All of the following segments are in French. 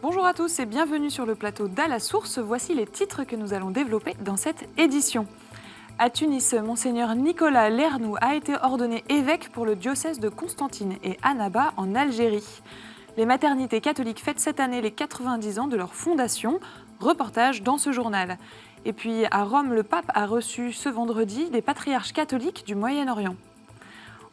Bonjour à tous et bienvenue sur le plateau d'À la Source. Voici les titres que nous allons développer dans cette édition. À Tunis, Monseigneur Nicolas Lernoux a été ordonné évêque pour le diocèse de Constantine et Annaba en Algérie. Les maternités catholiques fêtent cette année les 90 ans de leur fondation. Reportage dans ce journal. Et puis à Rome, le pape a reçu ce vendredi les patriarches catholiques du Moyen-Orient.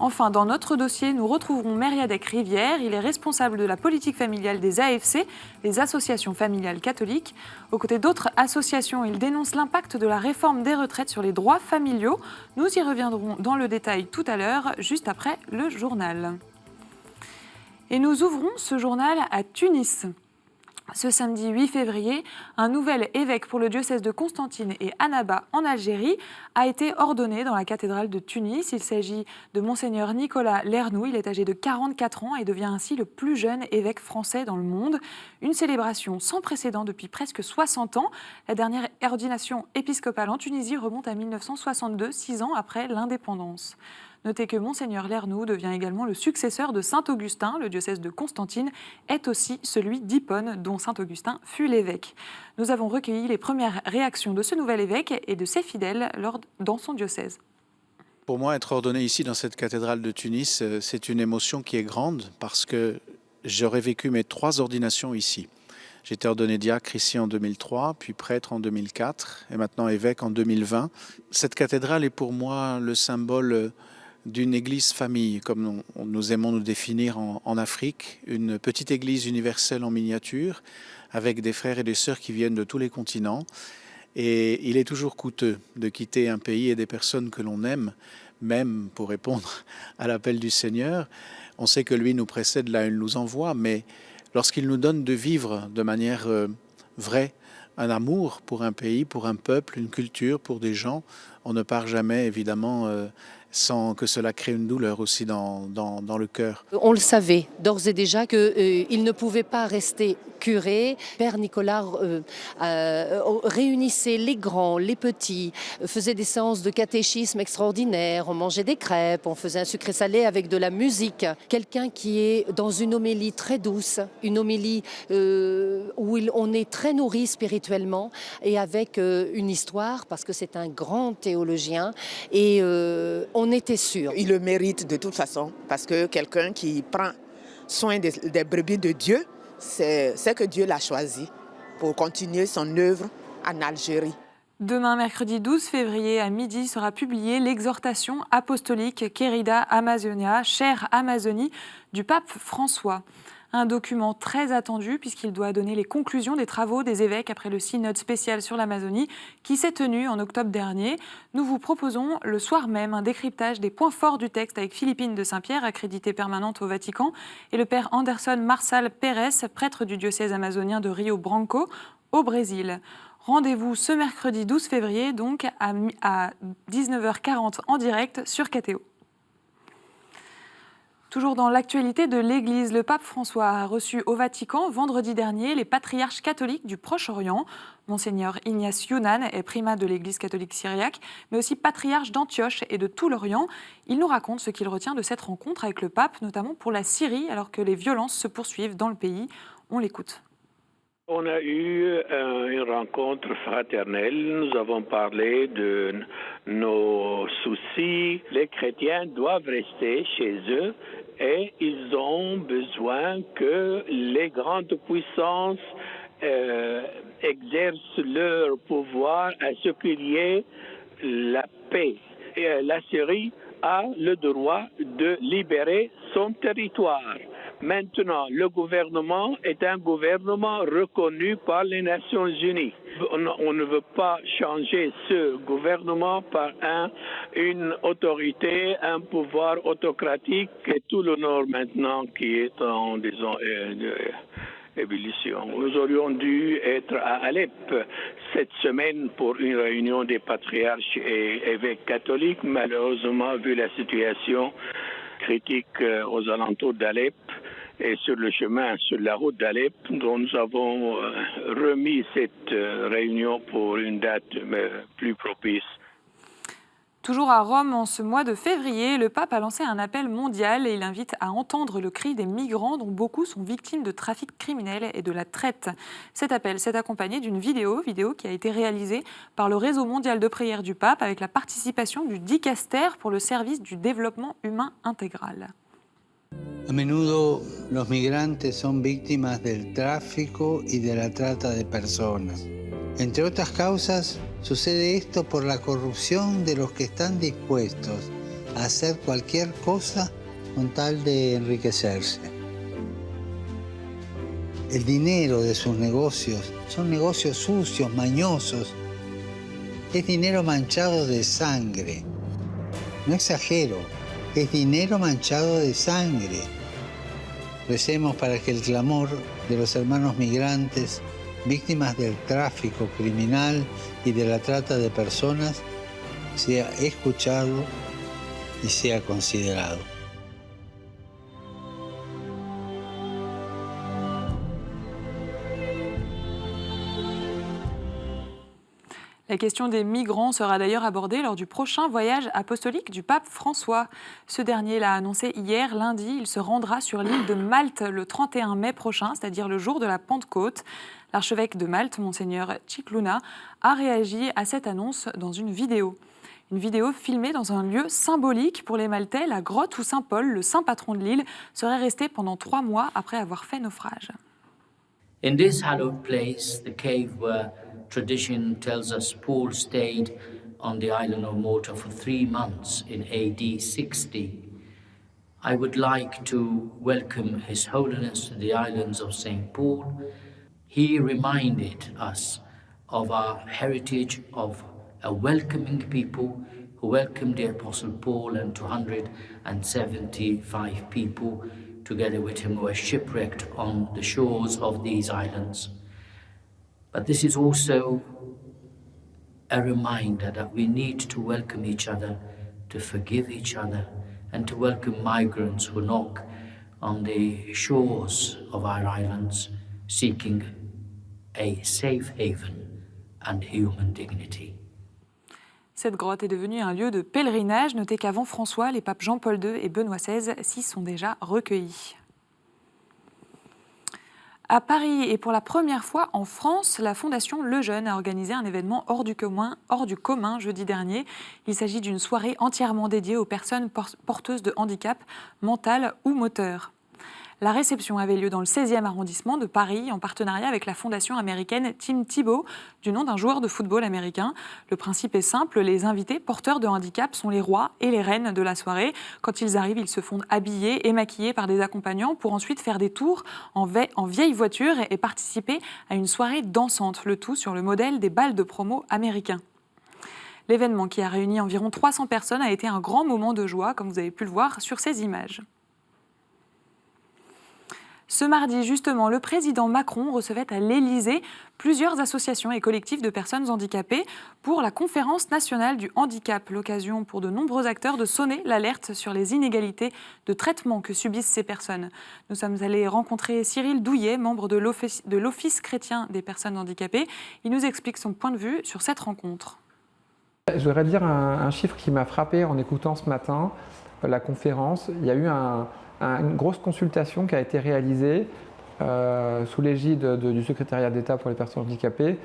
Enfin, dans notre dossier, nous retrouverons Mériadec Rivière. Il est responsable de la politique familiale des AFC, les associations familiales catholiques. Aux côtés d'autres associations, il dénonce l'impact de la réforme des retraites sur les droits familiaux. Nous y reviendrons dans le détail tout à l'heure, juste après le journal. Et nous ouvrons ce journal à Tunis. Ce samedi 8 février, un nouvel évêque pour le diocèse de Constantine et Annaba en Algérie a été ordonné dans la cathédrale de Tunis. Il s'agit de Monseigneur Nicolas Lernoux. Il est âgé de 44 ans et devient ainsi le plus jeune évêque français dans le monde. Une célébration sans précédent depuis presque 60 ans. La dernière ordination épiscopale en Tunisie remonte à 1962, 6 ans après l'indépendance. Notez que Monseigneur Lernoux devient également le successeur de Saint-Augustin. Le diocèse de Constantine est aussi celui d'Hippone, dont Saint-Augustin fut l'évêque. Nous avons recueilli les premières réactions de ce nouvel évêque et de ses fidèles dans son diocèse. Pour moi, être ordonné ici dans cette cathédrale de Tunis, c'est une émotion qui est grande parce que j'aurais vécu mes 3 ordinations ici. J'ai été ordonné diacre ici en 2003, puis prêtre en 2004 et maintenant évêque en 2020. Cette cathédrale est pour moi le symbole d'une église famille, comme nous aimons nous définir en Afrique, une petite église universelle en miniature, avec des frères et des sœurs qui viennent de tous les continents. Et il est toujours coûteux de quitter un pays et des personnes que l'on aime, même pour répondre à l'appel du Seigneur. On sait que lui nous précède là, il nous envoie, mais lorsqu'il nous donne de vivre de manière vraie, un amour pour un pays, pour un peuple, une culture, pour des gens, on ne part jamais évidemment sans que cela crée une douleur aussi dans le cœur. On le savait d'ores et déjà qu'il ne pouvait pas rester curé. Père Nicolas réunissait les grands, les petits, faisait des séances de catéchisme extraordinaires, on mangeait des crêpes, on faisait un sucré salé avec de la musique. Quelqu'un qui est dans une homélie très douce, une homélie où on est très nourri spirituellement et avec une histoire, parce que c'est un grand théologien et on était sûr. Il le mérite de toute façon, parce que quelqu'un qui prend soin des brebis de Dieu, c'est que Dieu l'a choisi pour continuer son œuvre en Algérie. Demain, mercredi 12 février à midi, sera publiée l'exhortation apostolique Querida Amazonia, chère Amazonie, du pape François. Un document très attendu puisqu'il doit donner les conclusions des travaux des évêques après le synode spécial sur l'Amazonie qui s'est tenu en octobre dernier. Nous vous proposons le soir même un décryptage des points forts du texte avec Philippine de Saint-Pierre, accréditée permanente au Vatican, et le père Anderson Marsal Pérez, prêtre du diocèse amazonien de Rio Branco, au Brésil. Rendez-vous ce mercredi 12 février, donc à 19h40 en direct sur KTO. Toujours dans l'actualité de l'Église, le pape François a reçu au Vatican vendredi dernier les patriarches catholiques du Proche-Orient. Monseigneur Ignace Younan est primat de l'Église catholique syriaque, mais aussi patriarche d'Antioche et de tout l'Orient. Il nous raconte ce qu'il retient de cette rencontre avec le pape, notamment pour la Syrie, alors que les violences se poursuivent dans le pays. On l'écoute. On a eu une rencontre fraternelle, nous avons parlé de nos soucis. Les chrétiens doivent rester chez eux et ils ont besoin que les grandes puissances exercent leur pouvoir à ce qu'il y ait la paix. Et la Syrie a le droit de libérer son territoire. Maintenant, le gouvernement est un gouvernement reconnu par les Nations Unies. On ne veut pas changer ce gouvernement par une autorité, un pouvoir autocratique et tout le nord maintenant qui est en, disons, ébullition. Nous aurions dû être à Alep cette semaine pour une réunion des patriarches et évêques catholiques. Malheureusement, vu la situation critique aux alentours d'Alep, Et sur le chemin, sur la route d'Alep, dont nous avons remis cette réunion pour une date plus propice. Toujours à Rome, en ce mois de février, le pape a lancé un appel mondial et il invite à entendre le cri des migrants dont beaucoup sont victimes de trafic criminel et de la traite. Cet appel s'est accompagné d'une vidéo qui a été réalisée par le Réseau mondial de prière du pape avec la participation du Dicaster pour le service du développement humain intégral. A menudo los migrantes son víctimas del tráfico y de la trata de personas. Entre otras causas, sucede esto por la corrupción de los que están dispuestos a hacer cualquier cosa con tal de enriquecerse. El dinero de sus negocios son negocios sucios, mañosos. Es dinero manchado de sangre. No exagero, es dinero manchado de sangre. Recemos para que el clamor de los hermanos migrantes víctimas del tráfico criminal y de la trata de personas sea escuchado y sea considerado. La question des migrants sera d'ailleurs abordée lors du prochain voyage apostolique du pape François. Ce dernier l'a annoncé hier, lundi, il se rendra sur l'île de Malte le 31 mai prochain, c'est-à-dire le jour de la Pentecôte. L'archevêque de Malte, Monseigneur Scicluna, a réagi à cette annonce dans une vidéo. Une vidéo filmée dans un lieu symbolique pour les Maltais, la grotte où Saint Paul, le saint patron de l'île, serait resté pendant 3 mois après avoir fait naufrage. In this hallowed place, the cave where tradition tells us Paul stayed on the island of Malta for 3 months in AD 60, I would like to welcome His Holiness to the islands of St. Paul. He reminded us of our heritage of a welcoming people who welcomed the Apostle Paul and 275 people together with him who were shipwrecked on the shores of these islands. But this is also a reminder that we need to welcome each other, to forgive each other, and to welcome migrants who knock on the shores of our islands, seeking a safe haven and human dignity. Cette grotte est devenue un lieu de pèlerinage. Notez qu'avant François, les papes Jean-Paul II et Benoît XVI s'y sont déjà recueillis. À Paris et pour la première fois en France, la Fondation Lejeune a organisé un événement hors du commun jeudi dernier. Il s'agit d'une soirée entièrement dédiée aux personnes porteuses de handicap mental ou moteur. La réception avait lieu dans le 16e arrondissement de Paris en partenariat avec la fondation américaine Tim Tebow, du nom d'un joueur de football américain. Le principe est simple, les invités porteurs de handicap sont les rois et les reines de la soirée. Quand ils arrivent, ils se font habiller et maquiller par des accompagnants pour ensuite faire des tours en vieille voiture et participer à une soirée dansante, le tout sur le modèle des bals de promo américains. L'événement, qui a réuni environ 300 personnes, a été un grand moment de joie, comme vous avez pu le voir sur ces images. Ce mardi, justement, le président Macron recevait à l'Élysée plusieurs associations et collectifs de personnes handicapées pour la conférence nationale du handicap. L'occasion pour de nombreux acteurs de sonner l'alerte sur les inégalités de traitement que subissent ces personnes. Nous sommes allés rencontrer Cyril Douillet, membre de l'Office chrétien des personnes handicapées. Il nous explique son point de vue sur cette rencontre. Je voudrais dire un chiffre qui m'a frappé en écoutant ce matin la conférence. Il y a eu une grosse consultation qui a été réalisée sous l'égide du secrétariat d'État pour les personnes handicapées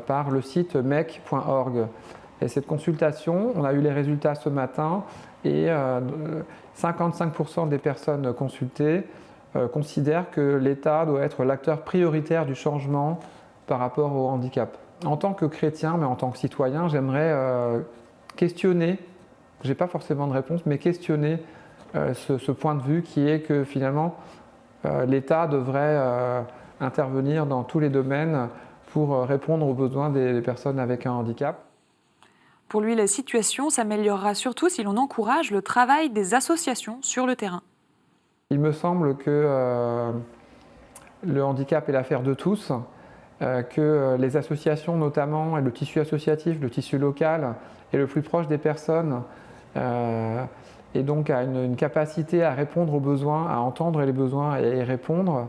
par le site mec.org. Et cette consultation, on a eu les résultats ce matin et 55% des personnes consultées considèrent que l'État doit être l'acteur prioritaire du changement par rapport au handicap. En tant que chrétien, mais en tant que citoyen, j'aimerais questionner, je n'ai pas forcément de réponse, mais questionner ce point de vue qui est que finalement l'État devrait intervenir dans tous les domaines pour répondre aux besoins des personnes avec un handicap. Pour lui, la situation s'améliorera surtout si l'on encourage le travail des associations sur le terrain. Il me semble que le handicap est l'affaire de tous, que les associations notamment, et le tissu associatif, le tissu local est le plus proche des personnes et donc a une capacité à répondre aux besoins, à entendre les besoins et à y répondre.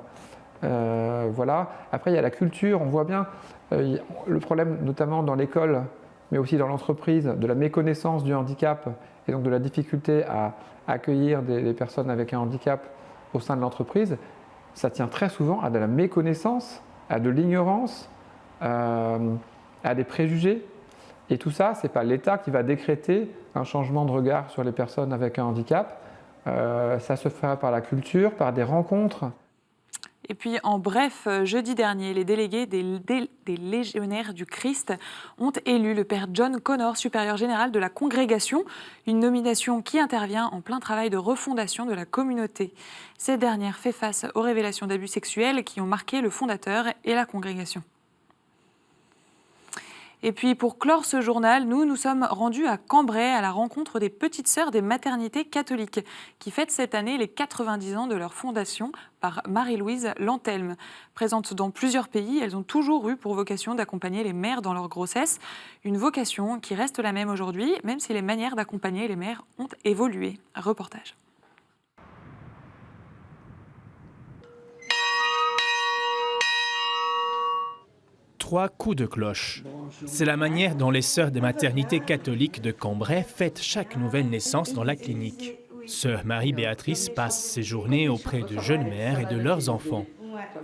Voilà. Après, il y a la culture. On voit bien le problème, notamment dans l'école, mais aussi dans l'entreprise, de la méconnaissance du handicap et donc de la difficulté à accueillir des personnes avec un handicap au sein de l'entreprise. Ça tient très souvent à de la méconnaissance, à de l'ignorance, à des préjugés. Et tout ça, ce n'est pas l'État qui va décréter un changement de regard sur les personnes avec un handicap. Ça se fait par la culture, par des rencontres. Et puis, en bref, jeudi dernier, les délégués des Légionnaires du Christ ont élu le père John Connor, supérieur général de la congrégation, une nomination qui intervient en plein travail de refondation de la communauté. Cette dernière fait face aux révélations d'abus sexuels qui ont marqué le fondateur et la congrégation. Et puis, pour clore ce journal, nous sommes rendus à Cambrai à la rencontre des petites sœurs des maternités catholiques qui fêtent cette année les 90 ans de leur fondation par Marie-Louise Lantelme. Présentes dans plusieurs pays, elles ont toujours eu pour vocation d'accompagner les mères dans leur grossesse. Une vocation qui reste la même aujourd'hui, même si les manières d'accompagner les mères ont évolué. Reportage. Trois coups de cloche. C'est la manière dont les sœurs des maternités catholiques de Cambrai fêtent chaque nouvelle naissance dans la clinique. Sœur Marie-Béatrice passe ses journées auprès de jeunes mères et de leurs enfants.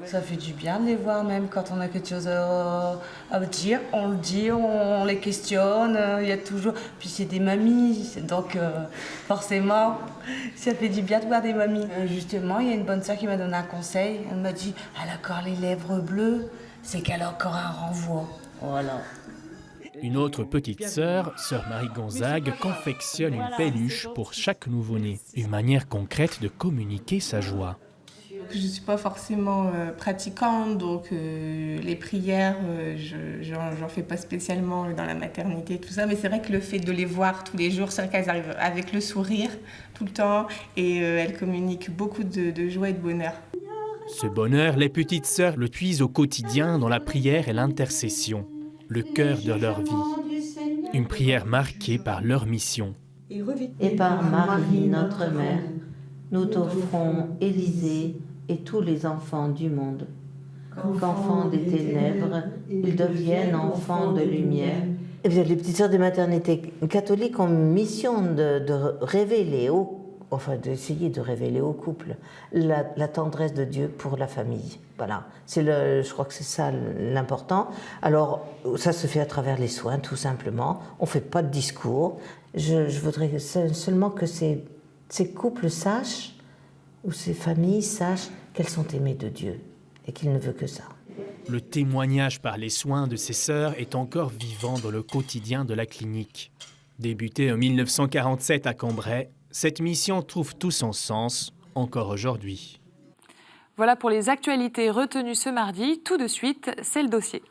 Ça fait du bien de les voir, même quand on a quelque chose à dire, on le dit, on les questionne, il y a toujours... Puis c'est des mamies, donc forcément, ça fait du bien de voir des mamies. Justement, il y a une bonne sœur qui m'a donné un conseil, elle m'a dit « Elle a encore les lèvres bleues, c'est qu'elle a encore un renvoi. » Voilà. Une autre petite sœur, sœur Marie Gonzague, confectionne une peluche pour chaque nouveau-né. Une manière concrète de communiquer sa joie. Je ne suis pas forcément pratiquante, donc les prières, j'en fais pas spécialement dans la maternité, tout ça. Mais c'est vrai que le fait de les voir tous les jours, c'est vrai qu'elles arrivent avec le sourire tout le temps et elles communiquent beaucoup de joie et de bonheur. Ce bonheur, les petites sœurs le puisent au quotidien dans la prière et l'intercession, le cœur de leur vie. Une prière marquée par leur mission. Et par Marie, notre Mère, nous t'offrons Élysée et tous les enfants du monde. Qu'enfants des ténèbres, ils deviennent enfants de lumière. Et bien, les petites sœurs des maternités catholiques ont mission de révéler d'essayer de révéler au couple la tendresse de Dieu pour la famille. Voilà, je crois que c'est ça l'important. Alors, ça se fait à travers les soins, tout simplement. On ne fait pas de discours. Je voudrais seulement que ces couples sachent, ou ces familles sachent qu'elles sont aimées de Dieu et qu'il ne veut que ça. Le témoignage par les soins de ces sœurs est encore vivant dans le quotidien de la clinique. Débutée en 1947 à Cambrai, cette mission trouve tout son sens, encore aujourd'hui. Voilà pour les actualités retenues ce mardi. Tout de suite, c'est le dossier.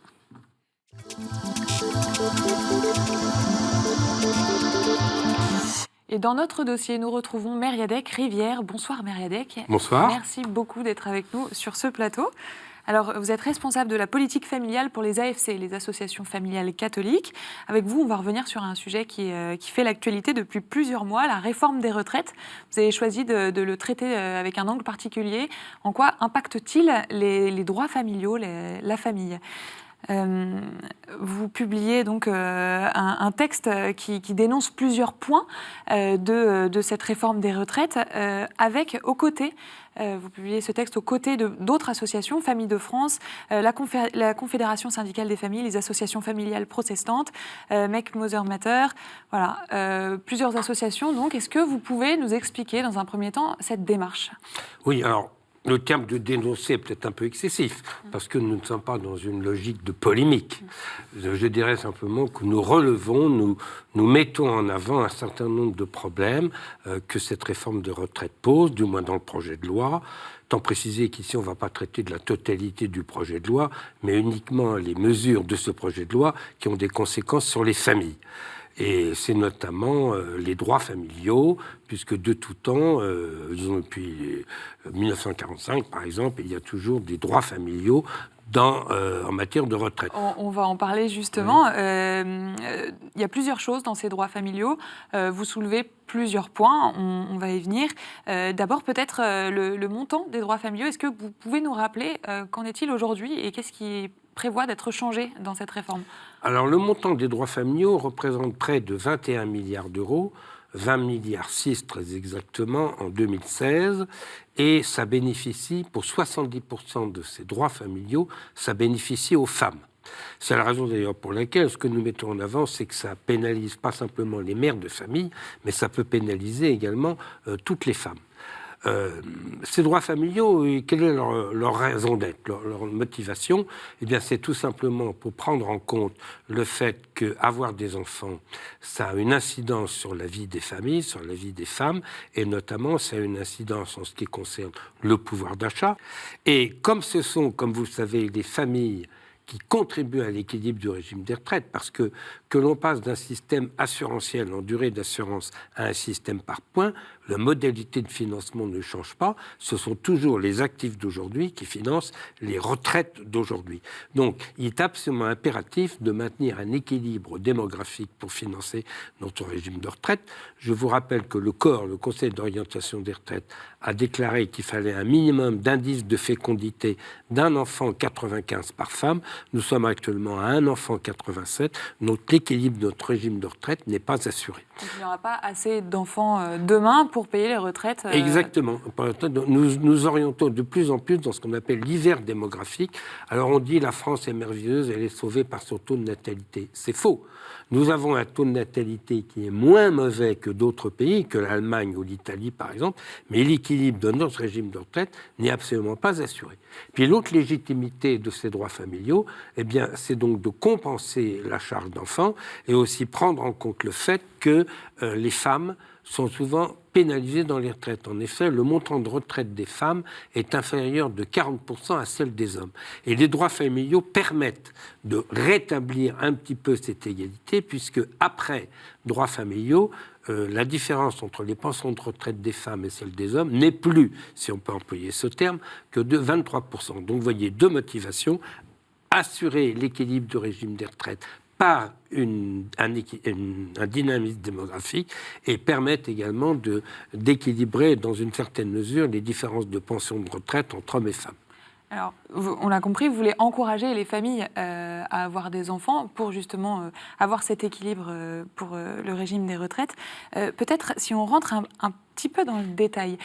Et dans notre dossier, nous retrouvons Mériadec Rivière. Bonsoir Mériadec. Bonsoir. Merci beaucoup d'être avec nous sur ce plateau. Alors, vous êtes responsable de la politique familiale pour les AFC, les associations familiales catholiques. Avec vous, on va revenir sur un sujet qui fait l'actualité depuis plusieurs mois, la réforme des retraites. Vous avez choisi de le traiter avec un angle particulier. En quoi impacte-t-il les droits familiaux, la famille ? Vous publiez donc un texte qui dénonce plusieurs points de cette réforme des retraites, aux côtés. Vous publiez ce texte aux côtés d'autres associations, Famille de France, la Confédération syndicale des familles, les associations familiales protestantes, Make Mother Matter, voilà, plusieurs associations. Donc, est-ce que vous pouvez nous expliquer dans un premier temps cette démarche ? Oui, alors, le terme de dénoncer est peut-être un peu excessif, parce que nous ne sommes pas dans une logique de polémique. Je dirais simplement que nous relevons, nous mettons en avant un certain nombre de problèmes que cette réforme de retraite pose, du moins dans le projet de loi. Tant préciser qu'ici, on ne va pas traiter de la totalité du projet de loi, mais uniquement les mesures de ce projet de loi qui ont des conséquences sur les familles. Et c'est notamment les droits familiaux, puisque de tout temps, disons depuis 1945 par exemple, il y a toujours des droits familiaux en matière de retraite. On va en parler justement. Il y a plusieurs choses dans ces droits familiaux. Vous soulevez plusieurs points, on va y venir. D'abord, peut-être le montant des droits familiaux. Est-ce que vous pouvez nous rappeler qu'en est-il aujourd'hui et qu'est-ce qui prévoit d'être changé dans cette réforme? Alors, le montant des droits familiaux représente près de 21 milliards d'euros, 20 milliards 6 très exactement en 2016, et ça bénéficie, pour 70% de ces droits familiaux, ça bénéficie aux femmes. C'est la raison d'ailleurs pour laquelle ce que nous mettons en avant, c'est que ça pénalise pas simplement les mères de famille, mais ça peut pénaliser également toutes les femmes. Ces droits familiaux, quelle est leur raison d'être, leur motivation? Eh bien, c'est tout simplement pour prendre en compte le fait qu'avoir des enfants, ça a une incidence sur la vie des familles, sur la vie des femmes, et notamment, ça a une incidence en ce qui concerne le pouvoir d'achat. Et comme ce sont, comme vous le savez, les familles qui contribuent à l'équilibre du régime des retraites, parce que l'on passe d'un système assurantiel en durée d'assurance à un système par points, la modalité de financement ne change pas, ce sont toujours les actifs d'aujourd'hui qui financent les retraites d'aujourd'hui. Donc, il est absolument impératif de maintenir un équilibre démographique pour financer notre régime de retraite. Je vous rappelle que le COR, le Conseil d'orientation des retraites, a déclaré qu'il fallait un minimum d'indice de fécondité d'un enfant 95 par femme. Nous sommes actuellement à un enfant 87. L'équilibre de notre régime de retraite n'est pas assuré. Donc, il n'y aura pas assez d'enfants demain pour payer les retraites. Exactement. Nous orientons de plus en plus dans ce qu'on appelle l'hiver démographique. Alors on dit la France est merveilleuse, elle est sauvée par son taux de natalité. C'est faux. Nous avons un taux de natalité qui est moins mauvais que d'autres pays, que l'Allemagne ou l'Italie par exemple, mais l'équilibre de notre régime de retraite n'est absolument pas assuré. Puis l'autre légitimité de ces droits familiaux, eh bien, c'est donc de compenser la charge d'enfants et aussi prendre en compte le fait que les femmes sont souvent pénalisées dans les retraites. En effet, le montant de retraite des femmes est inférieur de 40% à celle des hommes. Et les droits familiaux permettent de rétablir un petit peu cette égalité, puisque après droits familiaux, la différence entre les pensions de retraite des femmes et celles des hommes n'est plus, si on peut employer ce terme, que de 23%. Donc vous voyez, deux motivations: assurer l'équilibre du régime des retraites par un dynamisme démographique et permettre également d'équilibrer dans une certaine mesure les différences de pension de retraite entre hommes et femmes. Alors, on l'a compris, vous voulez encourager les familles à avoir des enfants pour justement avoir cet équilibre pour le régime des retraites. Peut-être si on rentre un petit peu dans le détail.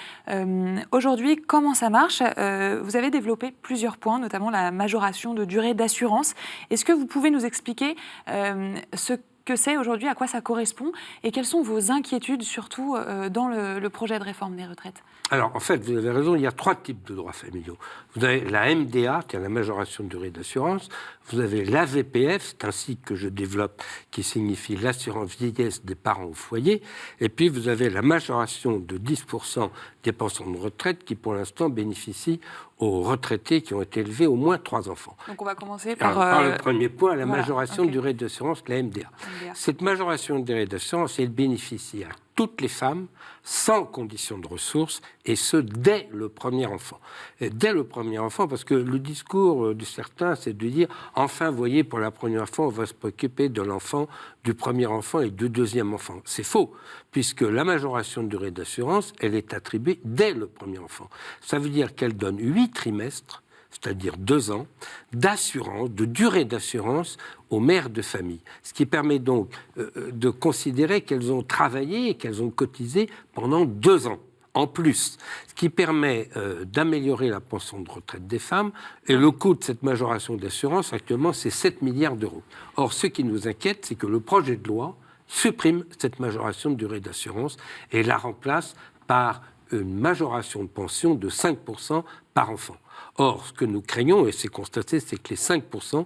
Aujourd'hui, comment ça marche? Vous avez développé plusieurs points, notamment la majoration de durée d'assurance. Est-ce que vous pouvez nous expliquer ce que c'est aujourd'hui, à quoi ça correspond et quelles sont vos inquiétudes surtout dans le projet de réforme des retraites? Alors, en fait, vous avez raison, il y a trois types de droits familiaux. Vous avez la MDA, qui est la majoration de durée d'assurance. Vous avez l'AVPF, c'est un cycle que je développe, qui signifie l'assurance vieillesse des parents au foyer. Et puis, vous avez la majoration de 10% des pensions de retraite, qui, pour l'instant, bénéficie aux retraités qui ont été élevés au moins 3 enfants. Donc, on va commencer par... par le premier point, la majoration de durée d'assurance, la MDA. Cette majoration de durée d'assurance, elle bénéficie à toutes les femmes, sans condition de ressources, et ce, dès le premier enfant. Et dès le premier enfant, parce que le discours de certains, c'est de dire, enfin, vous voyez, pour la première fois, on va se préoccuper de l'enfant, du premier enfant et du deuxième enfant. C'est faux, puisque la majoration de durée d'assurance, elle est attribuée dès le premier enfant. Ça veut dire qu'elle donne 8 trimestres, c'est-à-dire 2 ans, d'assurance, de durée d'assurance aux mères de famille. Ce qui permet donc de considérer qu'elles ont travaillé et qu'elles ont cotisé pendant 2 ans. En plus, ce qui permet d'améliorer la pension de retraite des femmes. Et le coût de cette majoration d'assurance, actuellement, c'est 7 milliards d'euros. Or, ce qui nous inquiète, c'est que le projet de loi supprime cette majoration de durée d'assurance et la remplace par une majoration de pension de 5% par enfant. Or, ce que nous craignons, et c'est constaté, c'est que les 5%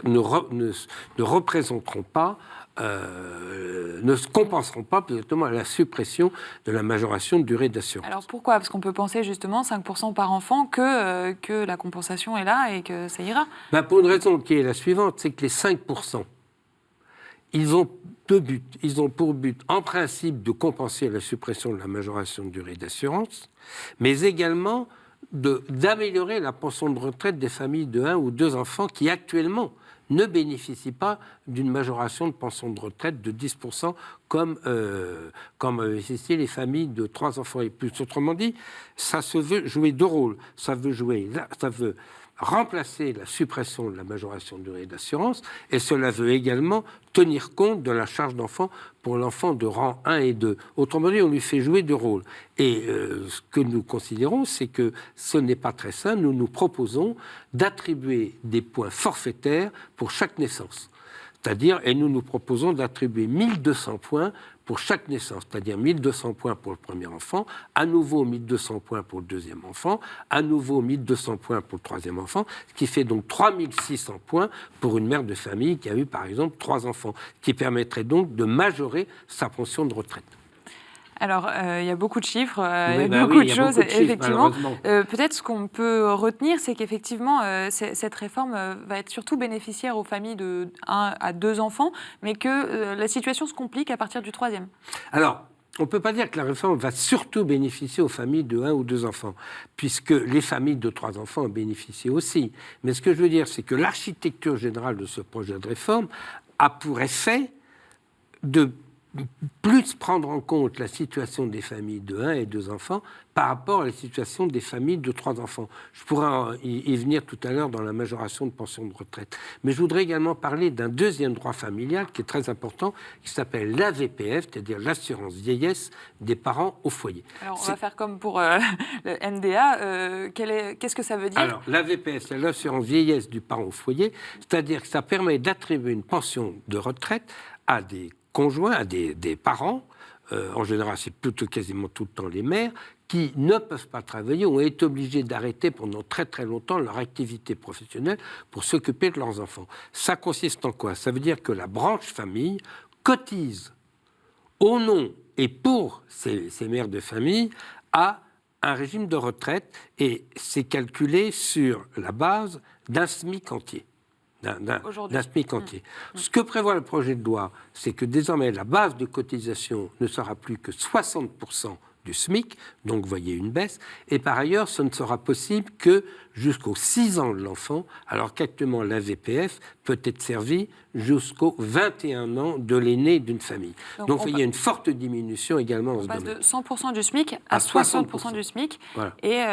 ne représenteront pas, ne se compenseront pas exactement à la suppression de la majoration de durée d'assurance. Alors pourquoi? Parce qu'on peut penser justement 5% par enfant que la compensation est là et que ça ira. Pour une raison qui est la suivante, c'est que les 5%, ils ont 2 buts. Ils ont pour but, en principe, de compenser la suppression de la majoration de durée d'assurance, mais également d'améliorer la pension de retraite des familles de 1 ou 2 enfants qui actuellement ne bénéficient pas d'une majoration de pension de retraite de 10% comme bénéficient les familles de 3 enfants et plus. Autrement dit, ça se veut jouer 2 rôles. Ça veut remplacer la suppression de la majoration de durée d'assurance et cela veut également tenir compte de la charge d'enfant pour l'enfant de rang 1 et 2. Autrement dit, on lui fait jouer 2 rôles. Et ce que nous considérons, c'est que ce n'est pas très sain. Nous nous proposons d'attribuer des points forfaitaires pour chaque naissance. C'est-à-dire, et nous proposons d'attribuer 1200 points pour chaque naissance, c'est-à-dire 1200 points pour le premier enfant, à nouveau 1200 points pour le deuxième enfant, à nouveau 1200 points pour le troisième enfant, ce qui fait donc 3600 points pour une mère de famille qui a eu par exemple 3 enfants, qui permettrait donc de majorer sa pension de retraite. Alors, il y a beaucoup de chiffres, il y a beaucoup de choses, effectivement. Peut-être ce qu'on peut retenir, c'est qu'effectivement, cette réforme va être surtout bénéficiaire aux familles de 1 à 2 enfants, mais que la situation se complique à partir du 3e. Alors, on ne peut pas dire que la réforme va surtout bénéficier aux familles de 1 ou 2 enfants, puisque les familles de 3 enfants en bénéficient aussi. Mais ce que je veux dire, c'est que l'architecture générale de ce projet de réforme a pour effet de plus prendre en compte la situation des familles de 1 et 2 enfants par rapport à la situation des familles de 3 enfants. Je pourrais y venir tout à l'heure dans la majoration de pension de retraite. Mais je voudrais également parler d'un deuxième droit familial qui est très important, qui s'appelle l'AVPF, c'est-à-dire l'assurance vieillesse des parents au foyer. Alors, on va faire comme pour le NDA. Qu'est-ce que ça veut dire ? Alors, l'AVPF, c'est l'assurance vieillesse du parent au foyer, c'est-à-dire que ça permet d'attribuer une pension de retraite à des conjoints, à des parents, en général c'est plutôt quasiment tout le temps les mères, qui ne peuvent pas travailler ou ont été obligés d'arrêter pendant très très longtemps leur activité professionnelle pour s'occuper de leurs enfants. Ça consiste en quoi ? Ça veut dire que la branche famille cotise au nom et pour ces mères de famille à un régime de retraite et c'est calculé sur la base d'un SMIC entier. D'un SMIC entier. Ce que prévoit le projet de loi, c'est que désormais la base de cotisation ne sera plus que 60% du SMIC, donc vous voyez une baisse, et par ailleurs ce ne sera possible que jusqu'aux 6 ans de l'enfant, alors qu'actuellement l'AVPF peut être servie jusqu'aux 21 ans de l'aîné d'une famille. Donc il y a une forte diminution également en ce domaine. On passe de 100% du SMIC à 60% du SMIC, voilà. Et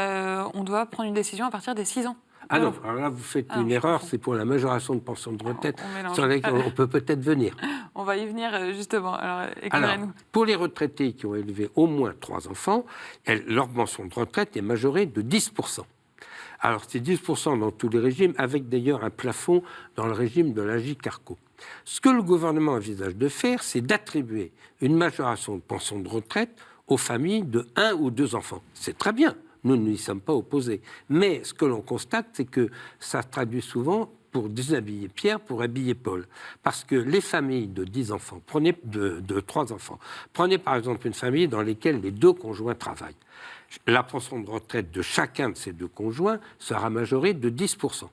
on doit prendre une décision à partir des 6 ans. Ah non, alors là, vous faites une erreur, c'est pour la majoration de pension de retraite, sur laquelle on peut peut-être venir. On va y venir, justement. Alors, éclairez-nous. Pour les retraités qui ont élevé au moins 3 enfants, leur pension de retraite est majorée de 10%. Alors, c'est 10% dans tous les régimes, avec d'ailleurs un plafond dans le régime de l'AGIC-ARCO. Ce que le gouvernement envisage de faire, c'est d'attribuer une majoration de pension de retraite aux familles de 1 ou 2 enfants. C'est très bien. Nous n'y sommes pas opposés. Mais ce que l'on constate, c'est que ça se traduit souvent pour déshabiller Pierre, pour habiller Paul. Parce que les familles de 10 enfants, prenez de 3 enfants, prenez par exemple une famille dans laquelle les 2 conjoints travaillent. La pension de retraite de chacun de ces 2 conjoints sera majorée de 10%.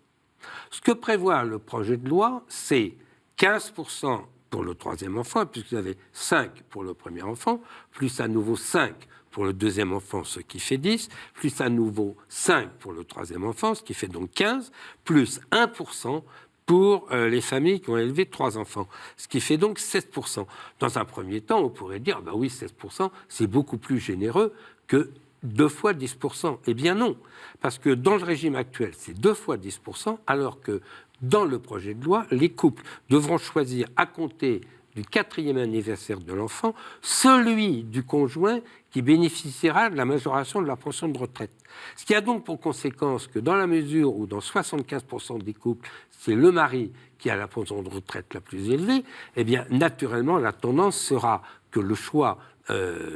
Ce que prévoit le projet de loi, c'est 15% pour le 3e enfant, puisque vous avez 5 pour le premier enfant, plus à nouveau 5 pour le 2e enfant, ce qui fait 10, plus à nouveau 5 pour le 3e enfant, ce qui fait donc 15, plus 1% pour les familles qui ont élevé 3 enfants, ce qui fait donc 16%. Dans un premier temps, on pourrait dire, bah oui, 16%, c'est beaucoup plus généreux que 2 fois 10%. Eh bien non, parce que dans le régime actuel, c'est 2 fois 10%, alors que dans le projet de loi, les couples devront choisir à compter du 4e anniversaire de l'enfant, celui du conjoint qui bénéficiera de la majoration de la pension de retraite. Ce qui a donc pour conséquence que dans la mesure où dans 75% des couples, c'est le mari qui a la pension de retraite la plus élevée, eh bien naturellement la tendance sera que le choix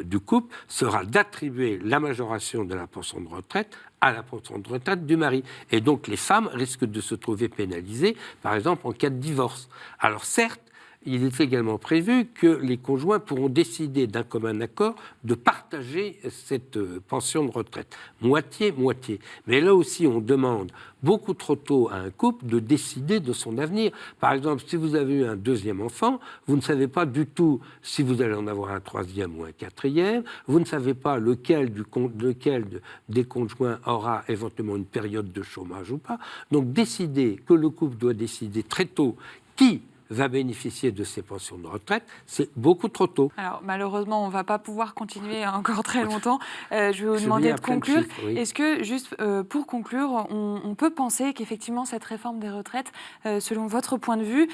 du couple sera d'attribuer la majoration de la pension de retraite à la pension de retraite du mari. Et donc les femmes risquent de se trouver pénalisées, par exemple en cas de divorce. Alors certes, il est également prévu que les conjoints pourront décider d'un commun accord de partager cette pension de retraite, moitié-moitié. Mais là aussi, on demande beaucoup trop tôt à un couple de décider de son avenir. Par exemple, si vous avez eu un deuxième enfant, vous ne savez pas du tout si vous allez en avoir un troisième ou un quatrième, vous ne savez pas lequel des conjoints aura éventuellement une période de chômage ou pas. Donc décider, que le couple doit décider très tôt qui va bénéficier de ces pensions de retraite, c'est beaucoup trop tôt. Alors malheureusement, on ne va pas pouvoir continuer encore très longtemps. Je vais vous demander de conclure. Chiffres, oui. Est-ce que, juste pour conclure, on peut penser qu'effectivement cette réforme des retraites, selon votre point de vue,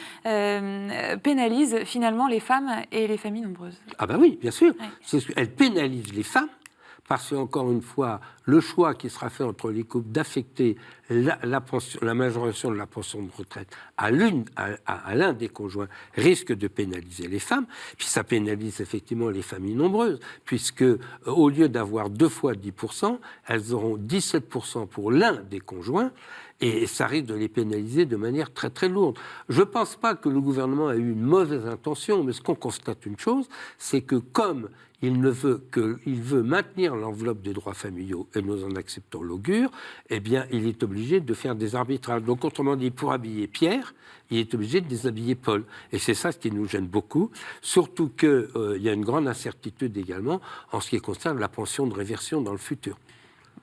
pénalise finalement les femmes et les familles nombreuses? Ah ben oui, bien sûr. Oui. Elle pénalise les femmes, parce que, encore une fois, le choix qui sera fait entre les couples d'affecter la majoration de la pension de retraite à l'un des conjoints risque de pénaliser les femmes. Puis ça pénalise effectivement les familles nombreuses, puisque au lieu d'avoir 2 fois 10%, elles auront 17% pour l'un des conjoints, et ça risque de les pénaliser de manière très très lourde. Je ne pense pas que le gouvernement a eu une mauvaise intention, mais ce qu'on constate une chose, c'est que comme il veut maintenir l'enveloppe des droits familiaux, et nous en acceptons l'augure, eh bien, il est obligé de faire des arbitrages. Donc, autrement dit, pour habiller Pierre, il est obligé de déshabiller Paul. Et c'est ça ce qui nous gêne beaucoup, surtout qu'il y a une grande incertitude également en ce qui concerne la pension de réversion dans le futur.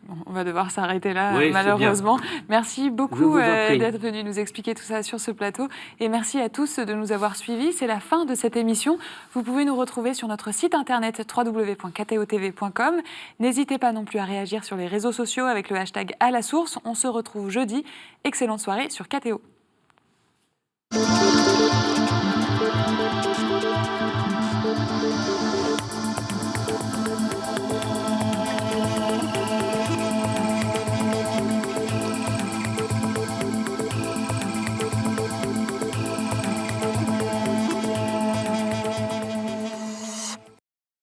Bon, on va devoir s'arrêter là, oui, malheureusement. Merci beaucoup d'être venu nous expliquer tout ça sur ce plateau. Et merci à tous de nous avoir suivis. C'est la fin de cette émission. Vous pouvez nous retrouver sur notre site internet www.ktotv.com. N'hésitez pas non plus à réagir sur les réseaux sociaux avec le hashtag #AlaSource. On se retrouve jeudi. Excellente soirée sur KTO.